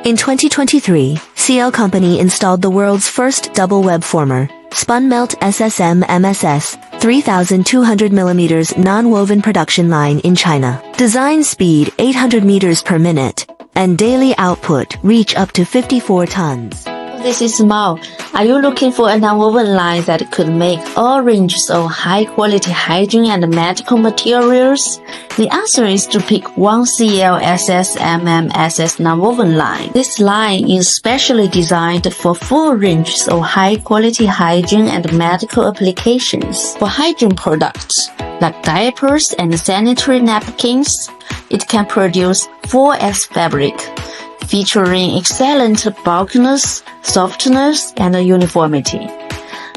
In 2023, CL Company installed the world's first double web former, Spunmelt SSMMSS 3,200mm nonwoven production line in China. Design speed 800 meters per minute, and daily output reach up to 54 tons. This is Mao. Are you looking for a nonwoven line that could make all ranges of high-quality hygiene and medical materials? The answer is to pick one CL SSMMSS nonwoven line. This line is specially designed for full ranges of high-quality hygiene and medical applications. For hygiene products, like diapers and sanitary napkins, it can produce 4S fabric, featuring excellent bulkiness, softness, and uniformity.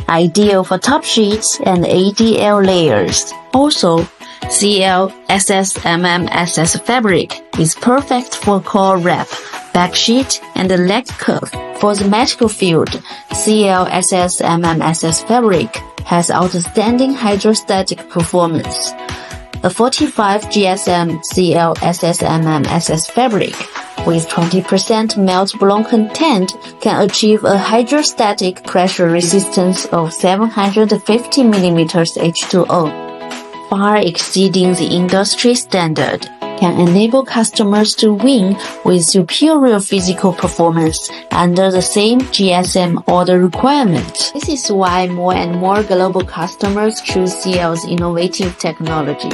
Ideal for top sheets and ADL layers. Also, CL SSMMSS fabric is perfect for core wrap, back sheet, and leg cuff. For the medical field, CL SSMMSS fabric has outstanding hydrostatic performance. A 45 GSM CL SSMMSS fabric with 20% Meltblown content can achieve a hydrostatic pressure resistance of 750 mm H2O, far exceeding the industry standard, can enable customers to win with superior physical performance under the same GSM order requirement. This is why more and more global customers choose CL's innovative technology.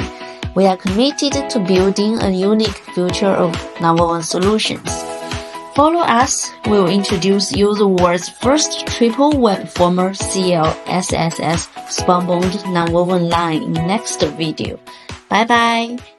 We are committed to building a unique future of nonwoven solutions. Follow us, we'll introduce you the world's first triple web former CL SSS Spunbond nonwoven line in next video. Bye bye!